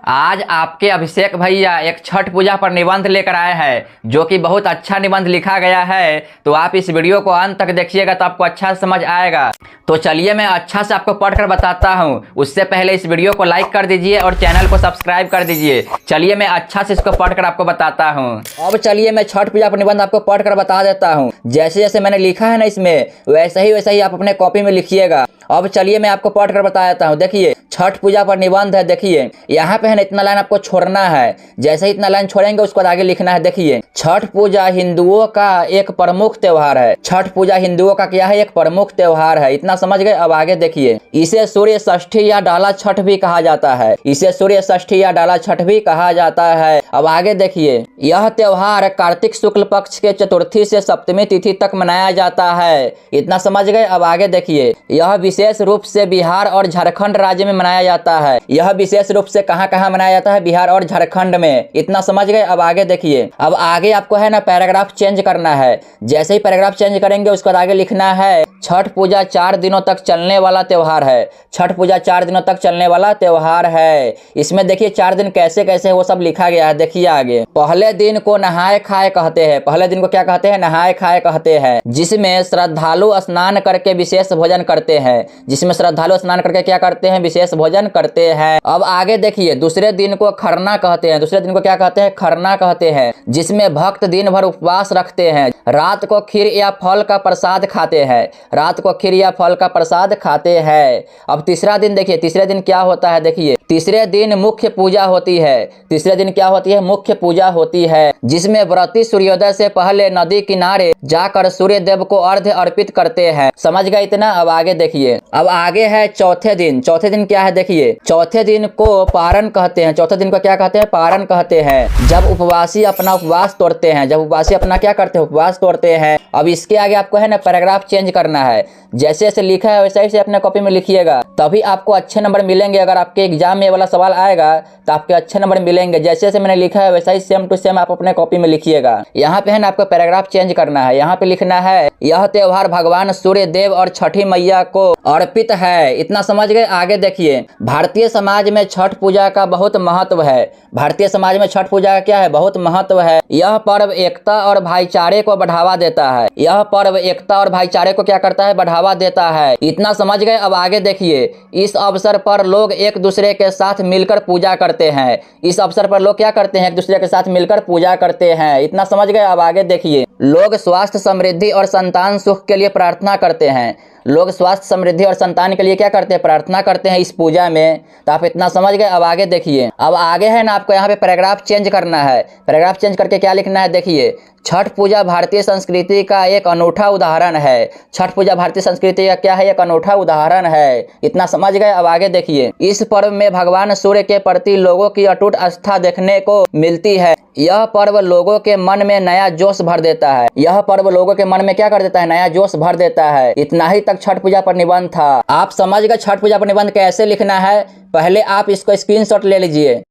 आज आपके अभिषेक भैया एक छठ पूजा पर निबंध लेकर आए हैं जो कि बहुत अच्छा निबंध लिखा गया है। तो आप इस वीडियो को अंत तक देखिएगा तो आपको अच्छा समझ आएगा। तो चलिए मैं अच्छा से आपको पढ़कर बताता हूँ। उससे पहले इस वीडियो को लाइक कर दीजिए और चैनल को सब्सक्राइब कर दीजिए। चलिए मैं अच्छा से इसको पढ़कर आपको बताता हूँ। अब चलिए मैं छठ पूजा पर निबंध आपको पढ़कर बता देता हूँ। जैसे जैसे मैंने लिखा है ना इसमें वैसे ही आप अपने कॉपी में लिखिएगा। अब चलिए मैं आपको पढ़कर बता देता हूँ। देखिए छठ पूजा पर निबंध है। देखिए यहाँ पे है ना इतना लाइन आपको छोड़ना है। जैसे ही इतना लाइन छोड़ेंगे उसको आगे लिखना है। देखिए छठ पूजा हिंदुओं का एक प्रमुख त्योहार है। छठ पूजा हिंदुओं का क्या है? एक प्रमुख त्योहार है। इतना समझ गए। अब आगे देखिए इसे सूर्य षष्ठी या डाला छठ भी कहा जाता है। इसे सूर्य षष्ठी या डाला छठ भी कहा जाता है। अब आगे देखिए यह त्योहार कार्तिक शुक्ल पक्ष के चतुर्थी से सप्तमी तिथि तक मनाया जाता है। इतना समझ गए। अब आगे देखिए यह विशेष रूप से बिहार और झारखंड राज्य में मनाया जाता है। यह विशेष रूप से कहां कहां मनाया जाता है? बिहार और झारखंड में। इतना समझ गए। अब आगे देखिए अब आगे आपको है ना पैराग्राफ चेंज करना है। जैसे ही पैराग्राफ चेंज करेंगे उसके बाद आगे लिखना है छठ पूजा 4 दिनों तक चलने वाला त्योहार है। छठ पूजा 4 दिनों तक चलने वाला त्योहार है। इसमें देखिए 4 दिन कैसे कैसे वो सब लिखा गया है। देखिए आगे पहले दिन को नहाए खाए कहते हैं। पहले दिन को क्या कहते हैं? नहाए खाए कहते हैं। जिसमें श्रद्धालु स्नान करके विशेष भोजन करते हैं। जिसमें श्रद्धालु स्नान करके क्या करते हैं? विशेष भोजन करते हैं। अब आगे देखिए दूसरे दिन को खरना कहते हैं। दूसरे दिन को क्या कहते हैं? खरना कहते हैं। जिसमें भक्त दिन भर उपवास रखते हैं। रात को खीर या फल का प्रसाद खाते हैं। रात को खीर या फल का प्रसाद खाते हैं। अब तीसरा दिन देखिए तीसरे दिन क्या होता है? देखिए तीसरे दिन मुख्य पूजा होती है। तीसरे दिन क्या होती है? मुख्य पूजा होती है। जिसमें व्रती सूर्योदय से पहले नदी किनारे जाकर सूर्य देव को अर्घ्य अर्पित करते हैं। समझ गए इतना? अब आगे देखिए अब आगे है चौथे दिन। चौथे दिन क्या है? देखिए चौथे दिन को पारण कहते हैं। चौथे दिन को क्या कहते हैं? पारण कहते हैं। जब उपवासी अपना उपवास तोड़ते हैं। जब उपवासी अपना क्या करते हैं? उपवास तोड़ते हैं। अब इसके आगे आपको है ना पैराग्राफ चेंज करना है। जैसे जैसे लिखा है वैसे ही अपने कॉपी में लिखिएगा तभी आपको अच्छे नंबर मिलेंगे। अगर आपके एग्जाम में ये वाला सवाल आएगा तो आपके अच्छे नंबर मिलेंगे। जैसे जैसे मैंने लिखा है वैसा ही सेम टू सेम आप अपने कॉपी में लिखिएगा। यहाँ पे है ना आपको पैराग्राफ चेंज करना है। यहाँ पे लिखना है यह त्योहार भगवान सूर्य देव और छठी मैया को अर्पित है। इतना समझ गए। आगे देखिए भारतीय समाज में छठ पूजा का बहुत महत्व है। भारतीय समाज में छठ पूजा का क्या है? बहुत महत्व है। यह पर्व एकता और भाईचारे को बढ़ावा देता है। यह पर्व एकता और भाईचारे को क्या करता है? बढ़ावा देता है। इतना समझ गए। अब आगे देखिए इस अवसर पर लोग एक दूसरे के साथ मिलकर पूजा करते हैं। इस अवसर पर लोग क्या करते हैं? एक दूसरे के साथ मिलकर पूजा करते हैं। इतना समझ गए। अब आगे देखिए लोग स्वास्थ्य समृद्धि और संतान सुख के लिए प्रार्थना करते हैं। लोग स्वास्थ्य समृद्धि और संतान के लिए क्या करते हैं? प्रार्थना करते हैं इस पूजा में। तो आप इतना समझ गए। अब आगे देखिए अब आगे है ना आपको यहाँ पे पैराग्राफ चेंज करना है। पैराग्राफ चेंज करके क्या लिखना है? देखिए छठ पूजा भारतीय संस्कृति का एक अनूठा उदाहरण है। छठ पूजा भारतीय संस्कृति का क्या है? एक अनूठा उदाहरण है। इतना समझ गए। अब आगे देखिए इस पर्व में भगवान सूर्य के प्रति लोगों की अटूट आस्था देखने को मिलती है। यह पर्व लोगों के मन में नया जोश भर देता है। यह पर्व लोगों के मन में क्या कर देता है? नया जोश भर देता है। इतना ही तक छठ पूजा पर निबंध था। आप समझ गए छठ पूजा पर निबंध कैसे लिखना है। पहले आप इसको स्क्रीनशॉट ले लीजिए।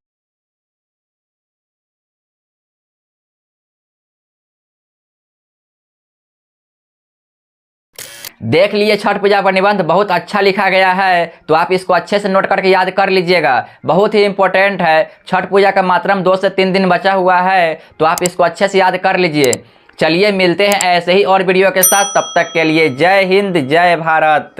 देख लिए छठ पूजा पर निबंध बहुत अच्छा लिखा गया है। तो आप इसको अच्छे से नोट करके याद कर लीजिएगा। बहुत ही इंपॉर्टेंट है। छठ पूजा का मात्र 2 से 3 दिन बचा हुआ है। तो आप इसको अच्छे से याद कर लीजिए। चलिए मिलते हैं ऐसे ही और वीडियो के साथ। तब तक के लिए जय हिंद जय भारत।